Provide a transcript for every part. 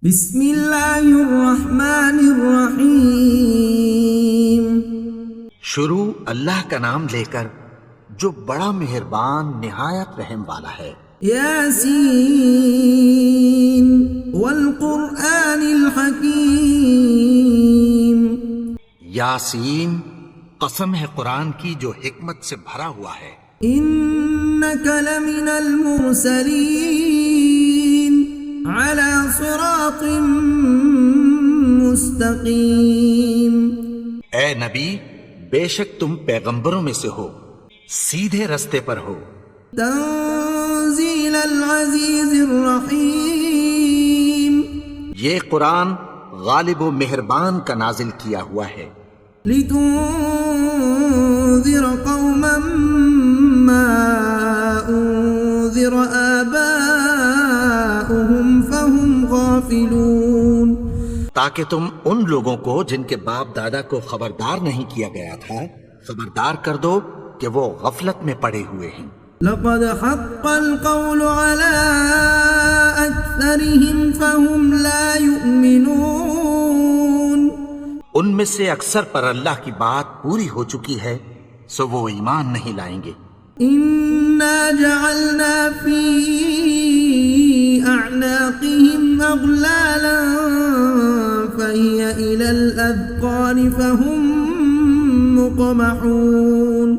بسم اللہ الرحمن الرحیم۔ شروع اللہ کا نام لے کر جو بڑا مہربان نہایت رحم والا ہے۔ یاسین والقرآن الحکیم۔ یاسین، قسم ہے قرآن کی جو حکمت سے بھرا ہوا ہے۔ انک لمن المرسلین علی صراط مستقیم۔ اے نبی، بے شک تم پیغمبروں میں سے ہو، سیدھے رستے پر ہو۔ تنزیل العزیز الرحیم۔ یہ قرآن غالب و مہربان کا نازل کیا ہوا ہے۔ لتنذر قوما ما انذر آباؤهم فهم غافلون۔ تاکہ تم ان لوگوں کو جن کے باپ دادا کو خبردار نہیں کیا گیا تھا خبردار کر دو کہ وہ غفلت میں پڑے ہوئے ہیں۔ لقد حق القول على أكثرهم فهم لا يؤمنون۔ ان میں سے اکثر پر اللہ کی بات پوری ہو چکی ہے سو وہ ایمان نہیں لائیں گے۔ إنا جعلنا في أعناقهم أغلالا فهي إلى الأذقان فهم مقمحون۔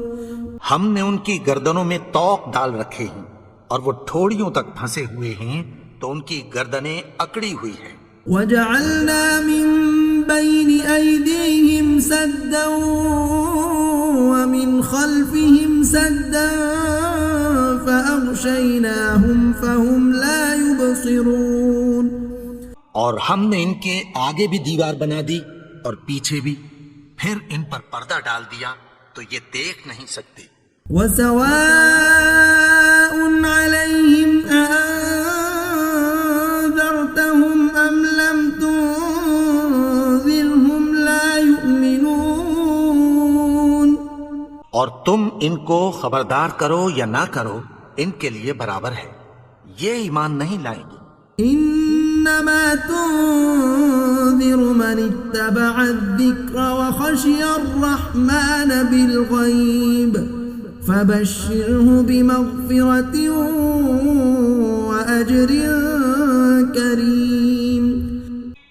ہم نے ان کی گردنوں میں طوق ڈال رکھے ہیں اور وہ ٹھوڑیوں تک پھنسے ہوئے ہیں تو ان کی گردنیں اکڑی ہوئی ہیں۔ وجعلنا من بين أيديهم سدا ومن خلفهم سدا فأغشيناهم فهم لا يبصرون۔ اور ہم نے ان کے آگے بھی دیوار بنا دی اور پیچھے بھی، پھر ان پر پردہ ڈال دیا تو یہ دیکھ نہیں سکتے۔ وسواء عليهم أأنذرتهم أم لم تنذرهم لا يؤمنون۔ اور تم ان کو خبردار کرو یا نہ کرو ان کے لیے برابر ہے، یہ ایمان نہیں لائیں گے۔ انما تنذر من اتبع الذکر وخشی الرحمن بالغیب فبشره بمغفرة وأجر کریم۔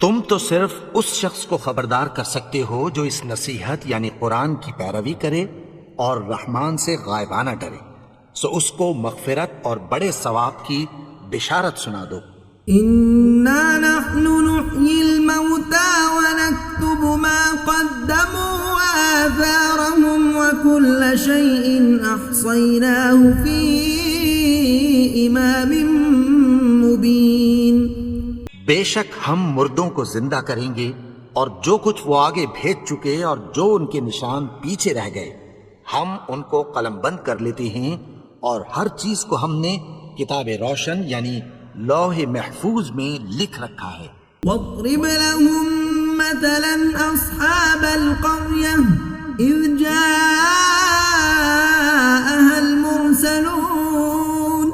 تم تو صرف اس شخص کو خبردار کر سکتے ہو جو اس نصیحت یعنی قرآن کی پیروی کرے اور رحمان سے غائبانہ ڈرے، سو اس کو مغفرت اور بڑے ثواب کی بشارت سنا دو۔ انا نحن نحيي الموتى ونكتب ما قدموا وآثارهم وكل شيء أحصيناه في إمام مبين۔ بے شک ہم مردوں کو زندہ کریں گے اور جو کچھ وہ آگے بھیج چکے اور جو ان کے نشان پیچھے رہ گئے ہم ان کو قلم بند کر لیتے ہیں، اور ہر چیز کو ہم نے کتاب روشن یعنی لوح محفوظ میں لکھ رکھا ہے۔ واضرب لهم مثلا أصحاب القرية إذ جاءها المرسلون۔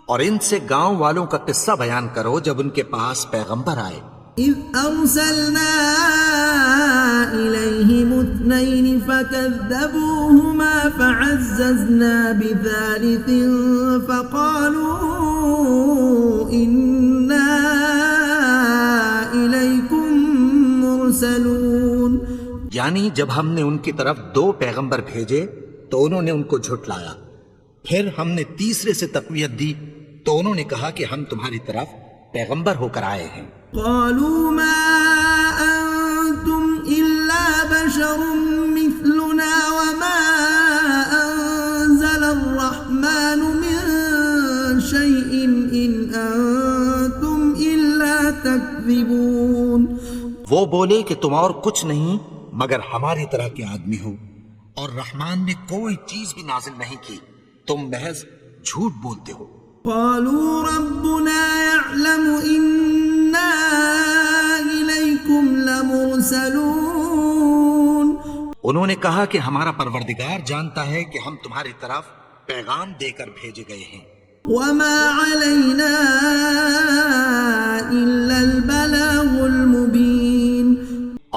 اور ان سے گاؤں والوں کا قصہ بیان کرو جب ان کے پاس پیغمبر آئے۔ إذ أرسلنا إليهم اثنين فكذبوهما فعززنا بثالث فقالوا إنا إليكم مرسلون۔ یعنی جب ہم نے ان کی طرف دو پیغمبر بھیجے تو انہوں نے ان کو جھٹلایا، پھر ہم نے تیسرے سے تقویت دی تو انہوں نے کہا کہ ہم تمہاری طرف پیغمبر ہو کر آئے ہیں۔ قالوا ما أنتم إلا بشر مثلنا وما أنزل الرحمن من شيء إن أنتم إلا تكذبون۔ وہ بولے کہ تم اور کچھ نہیں مگر ہماری طرح کے آدمی ہو، اور رحمان نے کوئی چیز بھی نازل نہیں کی، تم محض جھوٹ بولتے ہو۔ قالوا ربنا يعلم إنا إليكم لمرسلون۔ انہوں نے کہا کہ ہمارا پروردگار جانتا ہے کہ ہم تمہاری طرف پیغام دے کر بھیجے گئے ہیں۔ وما علينا إلا البلاغ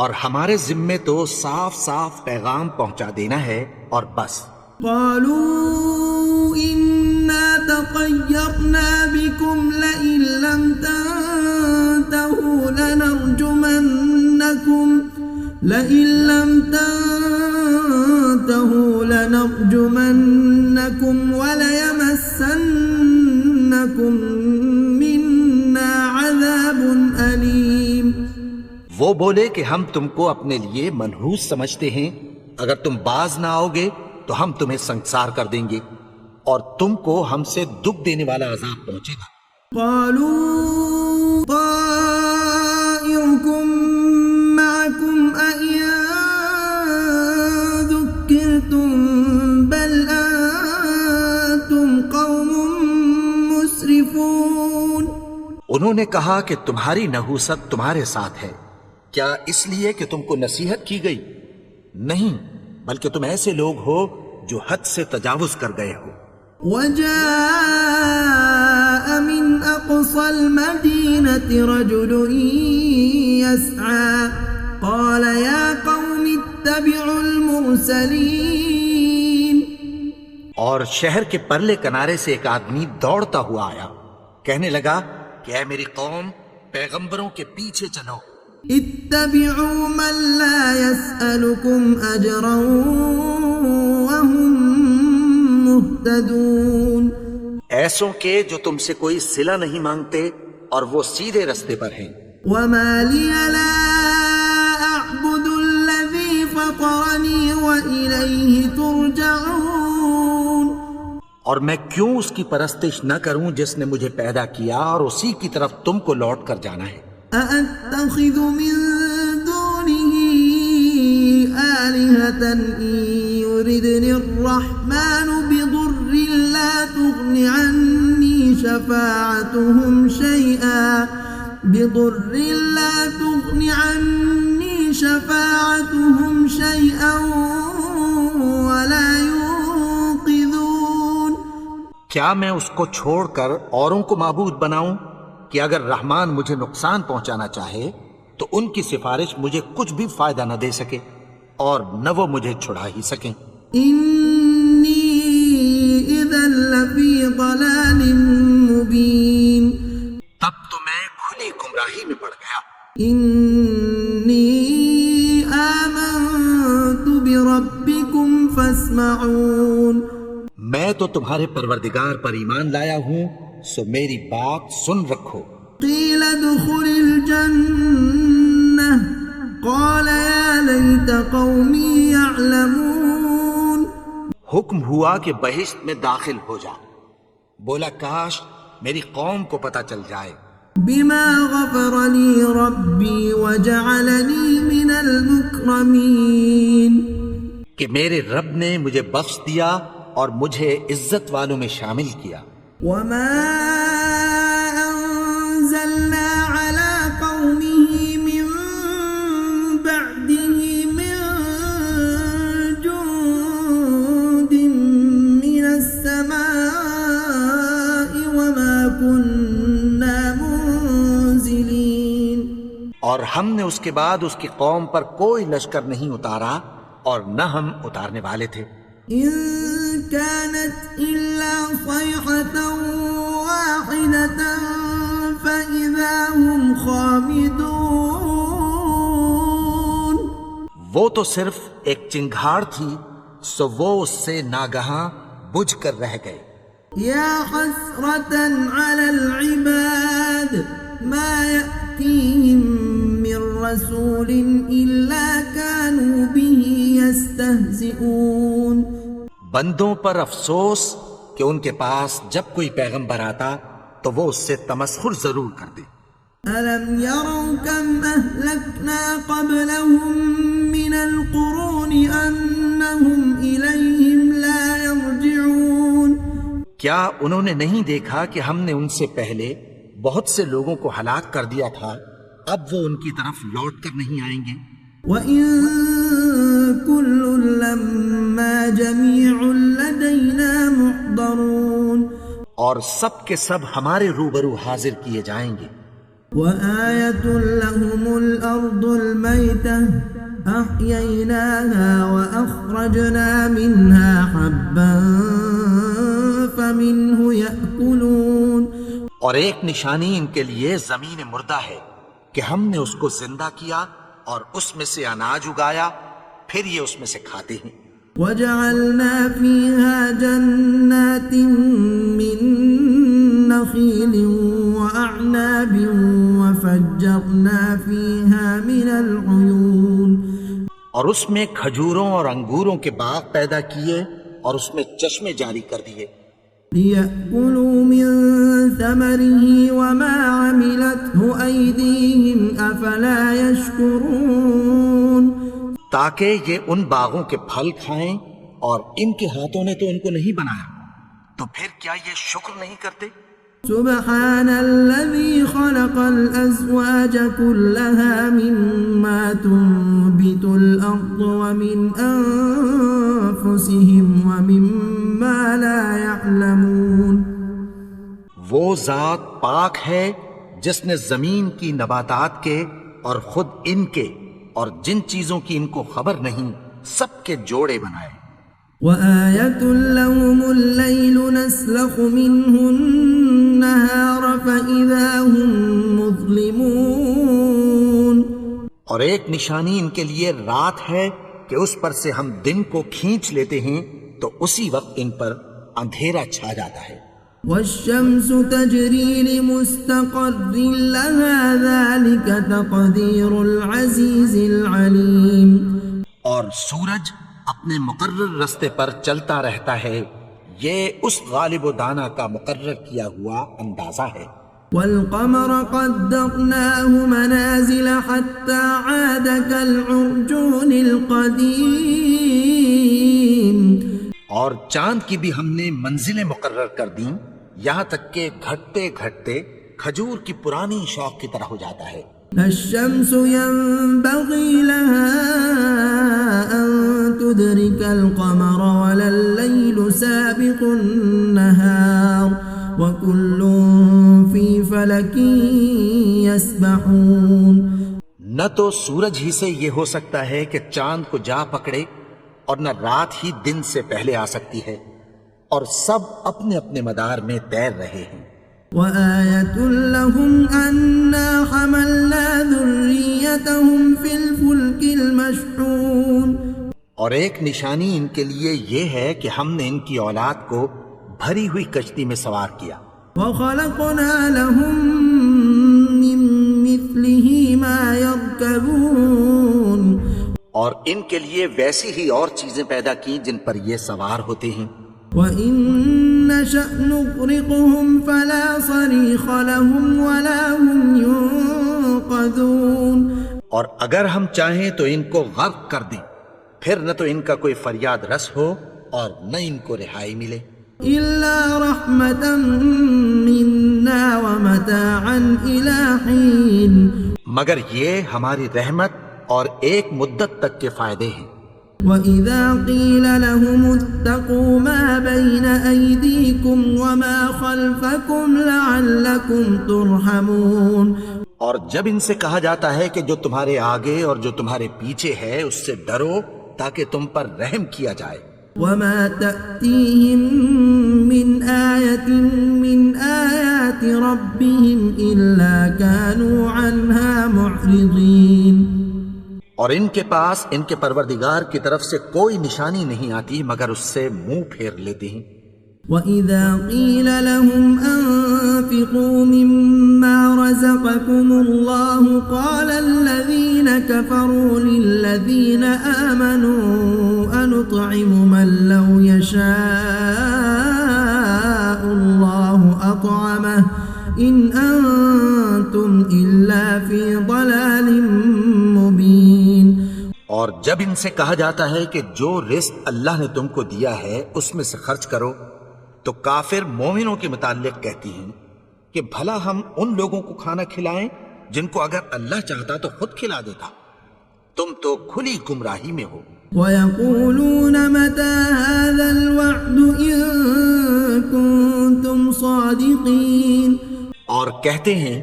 اور ہمارے ذمے تو صاف صاف پیغام پہنچا دینا ہے اور بس. قالوا إنا تطيرنا بكم لئن لم تنتهوا لنرجمنكم وليمسنكم منا عذاب أليم. وہ بولے کہ ہم تم کو اپنے لیے منحوس سمجھتے ہیں، اگر تم باز نہ آؤ گے تو ہم تمہیں سنسار کر دیں گے اور تم کو ہم سے دکھ دینے والا عذاب پہنچے گا. قالوا طائركم معكم أئن ذكرتم بل أنتم قوم مسرفون. انہوں نے کہا کہ تمہاری نحوست تمہارے ساتھ ہے، کیا اس لیے کہ تم کو نصیحت کی گئی؟ نہیں، بلکہ تم ایسے لوگ ہو جو حد سے تجاوز کر گئے ہو. وجاء من أقصى المدينة رجل يسعى قال يا قوم اتبعوا المرسلين. اور شہر کے پرلے کنارے سے ایک آدمی دوڑتا ہوا آیا، کہنے لگا کہ اے میری قوم، پیغمبروں کے پیچھے چلو. اتبعوا من لا يسألكم أجرا وهم مهتدون. ایسوں کے جو تم سے کوئی صلہ نہیں مانگتے اور وہ سیدھے رستے پر ہیں. وما لي لا أعبد الذي فطرني وإليه ترجعون. اور میں کیوں اس کی پرستش نہ کروں جس نے مجھے پیدا کیا اور اسی کی طرف تم کو لوٹ کر جانا ہے. أأتخذ من دونه آلهة إن يردني الرحمن بضر لا تغن عني شفاعتهم شيئا ولا ينقذون. کیا میں اس کو چھوڑ کر اوروں کو معبود بناؤں کہ اگر رحمان مجھے نقصان پہنچانا چاہے تو ان کی سفارش مجھے کچھ بھی فائدہ نہ دے سکے اور نہ وہ مجھے چھڑا ہی سکیں. انی اذا لفی ضلال مبین. تب تو میں کھلی گمراہی میں پڑ گیا. انی آمنت بربکم فاسمعون. میں تو تمہارے پروردگار پر ایمان لایا ہوں، سو میری بات سن رکھو. قیل ادخل الجنہ قال یا لیت قومی یعلمون. حکم ہوا کہ بہشت میں داخل ہو جا. بولا کاش میری قوم کو پتہ چل جائے. بما غفر لی ربی وجعلنی من المکرمین. کہ میرے رب نے مجھے بخش دیا اور مجھے عزت والوں میں شامل کیا. وما أنزلنا على قومه من بعده من جند من السماء وما كنا منزلين. اور ہم نے اس کے بعد اس کی قوم پر کوئی لشکر نہیں اتارا اور نہ ہم اتارنے والے تھے. إن كانت إلا صيحة واحدة فإذا هم خامدون. وہ تو صرف ایک چنگھاڑ تھی، سو وہ اس سے ناگہاں بجھ کر رہ گئے. يا حسرة على العباد ما يأتيهم من رسول إلا كانوا به يستهزئون. بندوں پر افسوس کہ ان کے پاس جب کوئی پیغمبر آتا تو وہ اس سے تمسخر ضرور کرتے. ألم يروا كم أهلكنا قبلهم من القرون أنهم إليهم لا يرجعون. کیا انہوں نے نہیں دیکھا کہ ہم نے ان سے پہلے بہت سے لوگوں کو ہلاک کر دیا تھا، اب وہ ان کی طرف لوٹ کر نہیں آئیں گے. وَإِن كُلٌّ لَّمَّا جَمِيعٌ لَّدَيْنَا مُحْضَرُونَ. اور سب کے سب ہمارے روبرو حاضر کیے جائیں گے. وَآيَةٌ لَّهُمُ الأرض الميتة أحييناها وأخرجنا منها حبا فمنه يأكلون. اور ایک نشانی ان کے لیے زمین مردہ ہے کہ ہم نے اس کو زندہ کیا اور اس میں سے اناج اگایا، پھر یہ اس میں سے کھاتے ہیں. وجعلنا فيها جنات من نخيل وأعناب وفجرنا فيها من العيون. اور اس میں کھجوروں اور انگوروں کے باغ پیدا کیے اور اس میں چشمے جاری کر دیے. ليأكلوا من ثمره وما عملته أيديهم أفلا يشكرون. تاکہ یہ ان باغوں کے پھل کھائیں اور ان کے ہاتھوں نے تو ان کو نہیں بنایا، تو پھر کیا یہ شکر نہیں کرتے؟ سبحان الذي خلق الأزواج كلها مما تنبت الأرض ومن أنفسهم ومما لا يعلمون. وہ ذات پاک ہے جس نے زمین کی نباتات کے اور خود ان کے اور جن چیزوں کی ان کو خبر نہیں سب کے جوڑے بنائے. وآية لهم الليل نسلخ منه النهار فإذا هم مظلمون. اور ایک نشانی ان کے لیے رات ہے کہ اس پر سے ہم دن کو کھینچ لیتے ہیں تو اسی وقت ان پر اندھیرا چھا جاتا ہے. والشمس تجري لمستقر لها ذلك تقدير العزيز العليم. اور سورج اپنے مقرر رستے پر چلتا رہتا ہے، یہ اس غالب و دانا کا مقرر کیا ہوا اندازہ ہے. والقمر قدرناه منازل حتى عاد كالعرجون القديم. اور چاند کی بھی ہم نے منزلیں مقرر کر دیں یہاں تک کہ گھٹتے گھٹتے کھجور کی پرانی شوق کی طرح ہو جاتا ہے. الشمس ينبغي لها أن تدرك القمر ولا الليل سابق النهار وكل في فلك يسبحون. نہ تو سورج ہی سے یہ ہو سکتا ہے کہ چاند کو جا پکڑے اور نہ رات ہی دن سے پہلے آ سکتی ہے، اور سب اپنے اپنے مدار میں تیر رہے ہیں. وآية لهم أنا حملنا ذريتهم في الفلك المشحون. اور ایک نشانی ان کے لیے یہ ہے کہ ہم نے ان کی اولاد کو بھری ہوئی کشتی میں سوار کیا. وخلقنا لهم من مثله ما يركبون. اور ان کے لیے ویسی ہی اور چیزیں پیدا کی جن پر یہ سوار ہوتے ہیں. وَإِن نَّشَأْ نُغْرِقْهُمْ فَلَا صَرِيخَ لَهُمْ وَلَا هُمْ يُنقَذُونَ. اور اگر ہم چاہیں تو ان کو غرق کر دیں، پھر نہ تو ان کا کوئی فریاد رس ہو اور نہ ان کو رہائی ملے. إِلَّا رَحْمَةً مِنَّا وَمَتَاعًا إِلَى حِينٍ. مگر یہ ہماری رحمت اور ایک مدت تک کے فائدے ہیں. وَإِذَا قِيلَ لَهُمُ اتَّقُوا مَا بَيْنَ أَيْدِيكُمْ وَمَا خَلْفَكُمْ لَعَلَّكُمْ تُرْحَمُونَ. اور جب ان سے کہا جاتا ہے کہ جو تمہارے آگے اور جو تمہارے پیچھے ہے اس سے ڈرو تاکہ تم پر رحم کیا جائے. وَمَا تَأْتِيهِم مِّنْ آيَةٍ مِّنْ آيَاتِ رَبِّهِمْ إِلَّا كَانُوا عَنْهَا مُعْرِضِينَ. اور ان کے پاس ان کے پروردگار کی طرف سے کوئی نشانی نہیں آتی مگر اس سے منہ پھیر لیتے ہیں. وَإِذَا قِيلَ لَهُمْ أَنفِقُوا مِمَّا رَزَقَكُمُ اللَّهُ قَالَ الَّذِينَ كَفَرُوا لِلَّذِينَ آمَنُوا أَنُطْعِمُ مَن لَّوْ يَشَاءُ اللَّهُ أَطْعَمَهُ إِنْ أَنتُمْ إِلَّا فِي ضَلَالٍ مُبِينٍ. اور جب ان سے کہا جاتا ہے کہ جو رزق اللہ نے تم کو دیا ہے اس میں سے خرچ کرو تو کافر مومنوں کے متعلق کہتی ہیں کہ بھلا ہم ان لوگوں کو کھانا کھلائیں جن کو اگر اللہ چاہتا تو خود کھلا دیتا. تم تو کھلی گمراہی میں ہو. وَيَقُولُونَ مَتَى هَذَا الْوَعْدُ إِن كُنتُمْ صَادِقِينَ. اور کہتے ہیں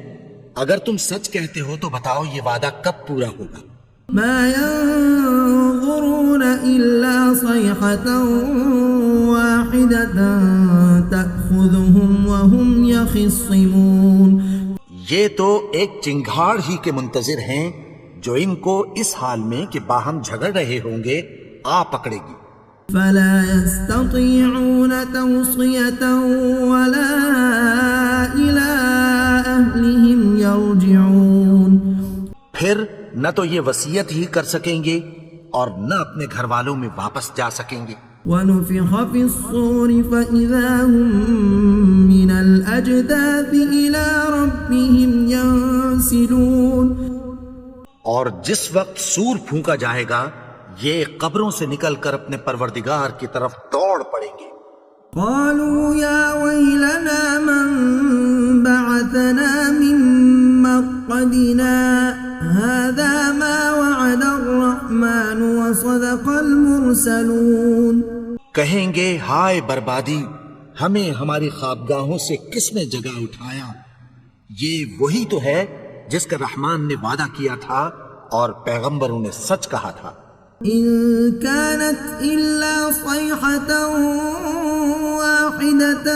اگر تم سچ کہتے ہو تو بتاؤ یہ وعدہ کب پورا ہوگا؟ ما ينظرون إلا صيحة واحدة تأخذهم وهم يخصمون. یہ تو ایک چنگھاڑ ہی کے منتظر ہیں جو ان کو اس حال میں کہ باہم جھگڑ رہے ہوں گے آ پکڑے گی. فلا يستطيعون توصية ولا إلى أهلهم يرجعون. پھر نہ تو یہ وصیت ہی کر سکیں گے اور نہ اپنے گھر والوں میں واپس جا سکیں گے. ونفخ في الصور فإذا هم من الأجداث إلى ربهم ينسلون. اور جس وقت سور پھونکا جائے گا یہ قبروں سے نکل کر اپنے پروردگار کی طرف دوڑ پڑیں گے. قالوا يا ويلنا من بعثنا من مرقدنا هذا ما وعد الرحمن وصدق المرسلون. کہیں گے ہائے بربادی، ہمیں ہماری خوابگاہوں سے کس نے جگہ اٹھایا؟ یہ وہی تو ہے جس کا رحمان نے وعدہ کیا تھا اور پیغمبروں نے سچ کہا تھا. إن كانت إلا صيحة واحدة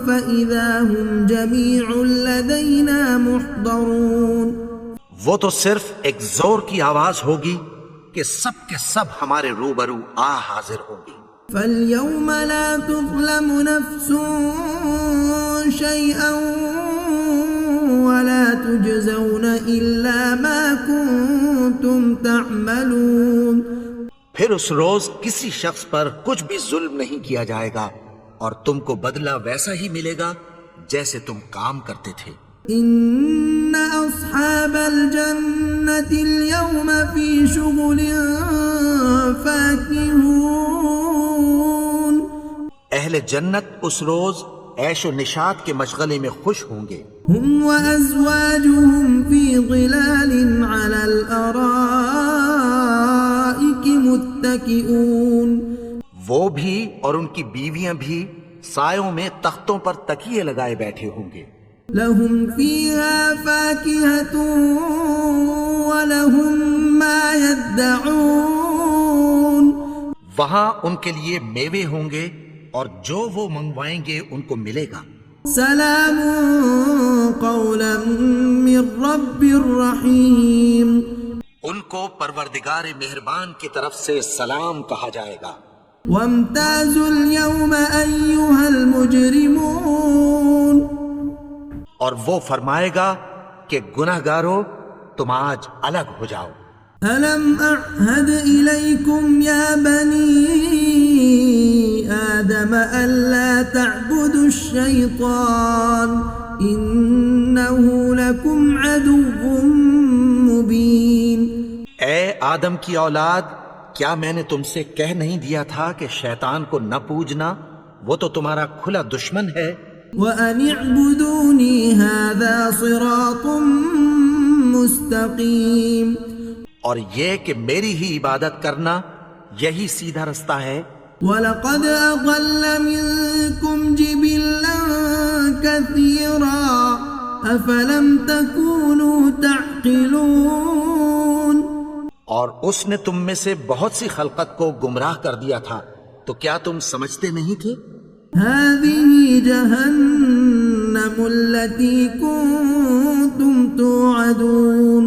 فإذا هم جميع لدينا محضرون. وہ تو صرف ایک زور کی آواز ہوگی کہ سب کے سب ہمارے روبرو آ حاضر ہوں گی. فاليوم لا تظلم نفس شيئا ولا تجزون إلا ما كنتم تعملون. پھر اس روز کسی شخص پر کچھ بھی ظلم نہیں کیا جائے گا اور تم کو بدلہ ویسا ہی ملے گا جیسے تم کام کرتے تھے. إن أصحاب الجنة اليوم في شغل فاكهون. اہل جنت اس روز عیش و نشاط کے مشغلے میں خوش ہوں گے. هم وأزواجهم في ظلال على الأرائك متكئون. وہ بھی اور ان کی بیویاں بھی سایوں میں تختوں پر تکیے لگائے بیٹھے ہوں گے. لهم فيها فاكهة ولهم ما يدعون. وہاں ان کے لیے میوے ہوں گے اور جو وہ منگوائیں گے ان کو ملے گا. سلام قولا من رب رحیم. ان کو پروردگار مہربان کی طرف سے سلام کہا جائے گا. وامتازوا اليوم أيها المجرمون. اور وہ فرمائے گا کہ گناہگارو تم آج الگ ہو جاؤ. ألم أعهد إليكم يا بني آدم ألا تعبدوا الشيطان إنه لكم عدو مبين. اے آدم کی اولاد، کیا میں نے تم سے کہہ نہیں دیا تھا کہ شیطان کو نہ پوجنا، وہ تو تمہارا کھلا دشمن ہے. وَأَنِ اعْبُدُونِي هَذَا صِرَاطٌ مُسْتَقِيمٌ. اور یہ کہ میری ہی عبادت کرنا یہی سیدھا رستہ ہے. وَلَقَدْ أَضَلَّ مِنكُمْ جِبِلًّا كَثِيرًا أَفَلَمْ تَكُونُوا تَعْقِلُونَ. اور اس نے تم میں سے بہت سی خلقت کو گمراہ کر دیا تھا، تو کیا تم سمجھتے نہیں تھے؟ هَذِهِ جَهَنَّمُ الَّتِي كُنتُمْ تُوعَدُونَ.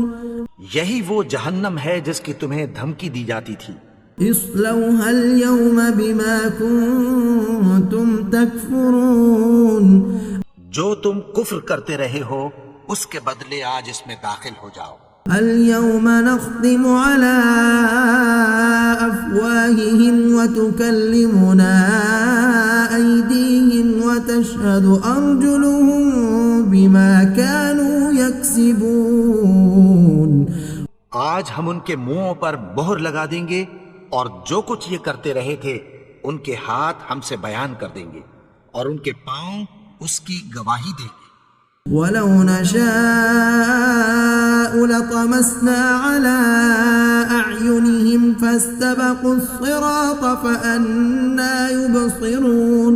یہی وہ جہنم ہے جس کی تمہیں دھمکی دی جاتی تھی. اصلوها اليوم بما كنتم تكفرون. جو تم کفر کرتے رہے ہو اس کے بدلے آج اس میں داخل ہو جاؤ. اليوم نختم على أفواههم وتكلمنا أيديهم وتشهد أرجلهم بما كانوا يكسبون. آج ہم ان کے منہوں پر مہر لگا دیں گے اور جو کچھ یہ کرتے رہے تھے ان کے ہاتھ ہم سے بیان کر دیں گے اور ان کے پاؤں اس کی گواہی دیں گے. وَلَوْ نَشَاءُ لَطَمَسْنَا عَلَىٰ أَعْيُنِهِمْ فَاسْتَبَقُوا الصِّرَاطَ فَأَنَّىٰ يُبْصِرُونَ.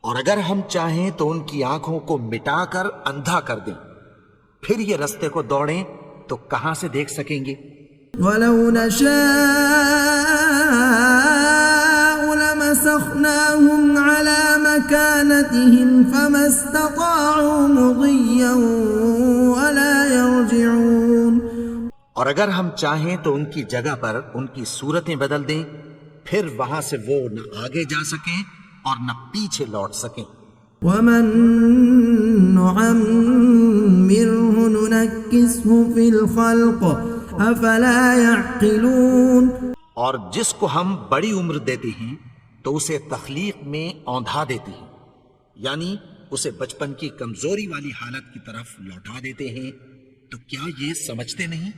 اور اگر ہم چاہیں تو ان کی آنکھوں کو مٹا کر اندھا کر دیں، پھر یہ رستے کو دوڑیں تو کہاں سے دیکھ سکیں گے؟ ولو نشاء لمسخناهم على مكانتهم فما استطاعوا مضيا ولا يرجعون. اور اگر ہم چاہیں تو ان کی جگہ پر ان کی صورتیں بدل دیں، پھر وہاں سے وہ نہ آگے جا سکیں اور نہ پیچھے لوٹ سکیں. ومن نعمره ننكسه في الخلق افلا يعقلون. اور جس کو ہم بڑی عمر دیتے ہیں تو اسے تخلیق میں اوندھا دیتے ہیں، یعنی اسے بچپن کی کمزوری والی حالت کی طرف لوٹا دیتے ہیں. تو کیا یہ سمجھتے نہیں؟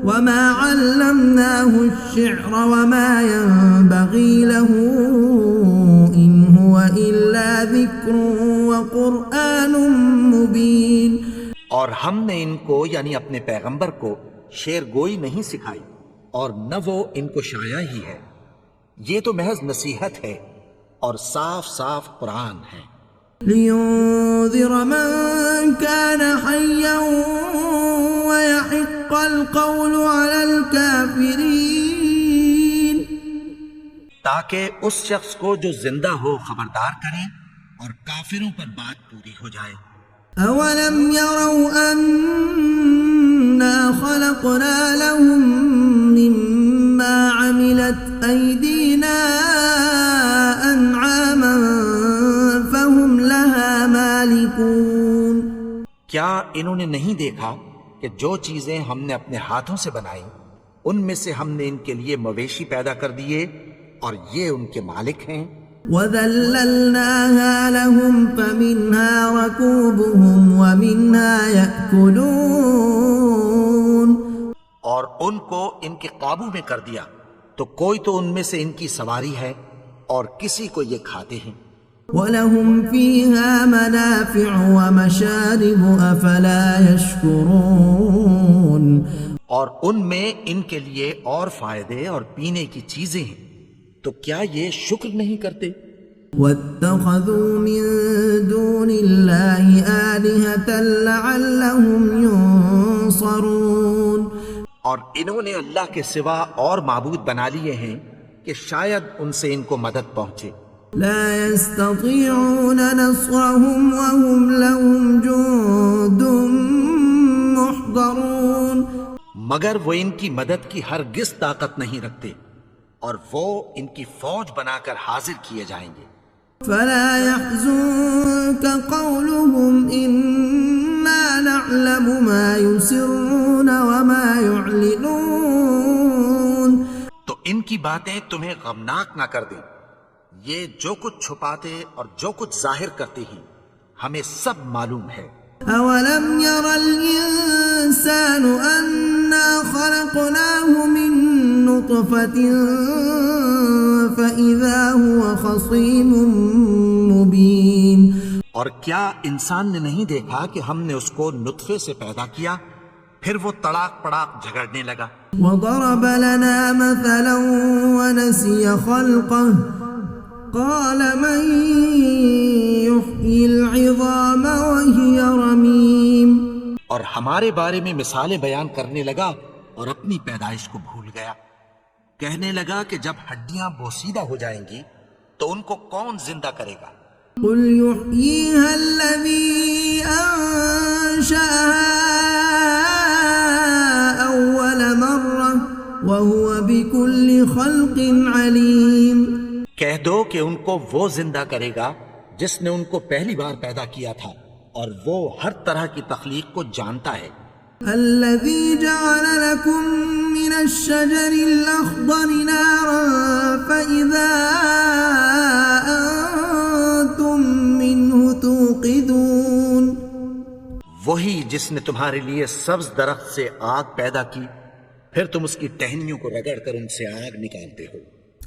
وما علمناه الشعر وما ينبغي له إن هو إلا ذكر وقرآن مبين. اور ہم نے ان کو یعنی اپنے پیغمبر کو شعر گوئی نہیں سکھائی اور نہ وہ ان کو شاعری ہی ہے، یہ تو محض نصیحت ہے اور صاف صاف قرآن ہے. لينذر من كان حيا ويحق القول على الكافرين. تاکہ اس شخص کو جو زندہ ہو خبردار کریں اور کافروں پر بات پوری ہو جائے. أولم يروا أنا خلقنا لهم مما عملت أيدينا أنعاما فهم لها مالكون. کیا انہوں نے نہیں دیکھا کہ جو چیزیں ہم نے اپنے ہاتھوں سے بنائی ان میں سے ہم نے ان کے لیے مویشی پیدا کر دیے اور یہ ان کے مالک ہیں. وَذَلَّلْنَاهَا لَهُمْ فَمِنْهَا رَكُوبُهُمْ وَمِنْهَا يَأْكُلُونَ. اور ان کو ان کے قابو میں کر دیا تو کوئی تو ان میں سے ان کی سواری ہے اور کسی کو یہ کھاتے ہیں. وَلَهُمْ فِيهَا مَنَافِعُ وَمَشَارِبُ أَفَلَا يَشْكُرُونَ. اور ان میں ان کے لیے اور فائدے اور پینے کی چیزیں ہیں، تو کیا یہ شکر نہیں کرتے؟ وَاتَّخَذُوا مِن دُونِ اللَّهِ آلِهَةً لَعَلَّهُمْ يُنصَرُونَ. اور انہوں نے اللہ کے سوا اور معبود بنا لیے ہیں کہ شاید ان سے ان کو مدد پہنچے. لا يستطيعون نصرهم وهم لهم جند محضرون. مگر وہ ان کی مدد کی ہرگز طاقت نہیں رکھتے اور وہ ان کی فوج بنا کر حاضر کیے جائیں گے. فلا يحزنك قولهم إنا نعلم ما يسرون وما يعلنون. تو ان کی باتیں تمہیں غمناک نہ کر دیں، یہ جو کچھ چھپاتے اور جو کچھ ظاہر کرتے ہیں ہمیں سب معلوم ہے. أولم ير الإنسان أنا خلقناه من نطفة فإذا هو خصيم مبين. اور کیا انسان نے نہیں دیکھا کہ ہم نے اس کو نطفے سے پیدا کیا پھر وہ تڑاک پڑاک جھگڑنے لگا. وضرب لنا مثلا ونسي خلقه قال من يحيي العظام وهي رميم. اور ہمارے بارے میں مثالیں بیان کرنے لگا اور اپنی پیدائش کو بھول گیا. کہنے لگا کہ جب ہڈیاں بوسیدہ ہو جائیں گی تو ان کو کون زندہ کرے گا؟ قل يحييها الذي أنشأها أول مرة وهو بكل خلق عليم. کہہ دو کہ ان کو وہ زندہ کرے گا جس نے ان کو پہلی بار پیدا کیا تھا اور وہ ہر طرح کی تخلیق کو جانتا ہے. الذي جعل لكم من الشجر الأخضر نارا فإذا أنتم منه توقدون. وہی جس نے تمہارے لیے سبز درخت سے آگ پیدا کی پھر تم اس کی ٹہنیوں کو رگڑ کر ان سے آگ نکالتے ہو.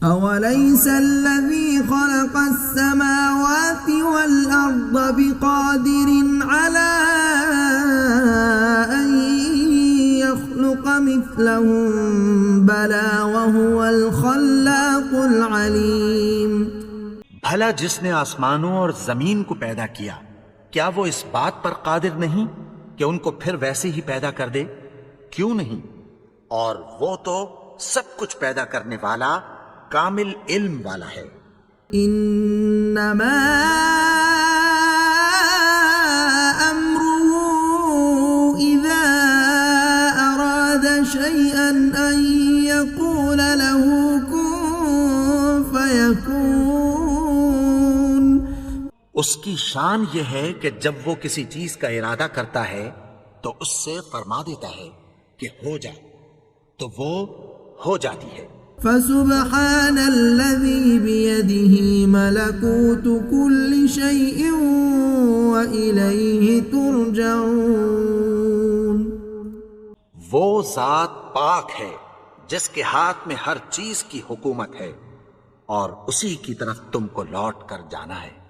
أوليس الذي خلق السماوات والأرض بقادر على أن يخلق مثلهم بلى وهو الخلاق العليم. بھلا جس نے آسمانوں اور زمین کو پیدا کیا کیا وہ اس بات پر قادر نہیں کہ ان کو پھر ویسے ہی پیدا کر دے؟ کیوں نہیں؟ اور وہ تو سب کچھ پیدا کرنے والا کامل علم والا ہے۔ انما امره اذا اراد شيئا ان يقول له كن فيكون۔ اس کی شان یہ ہے کہ جب وہ کسی چیز کا ارادہ کرتا ہے تو اس سے فرما دیتا ہے کہ ہو جا، تو وہ ہو جاتی ہے۔ فسبحان الذي بيده ملكوت كل شيء وإليه ترجعون۔ وہ ذات پاک ہے جس کے ہاتھ میں ہر چیز کی حکومت ہے، اور اسی کی طرف تم کو لوٹ کر جانا ہے۔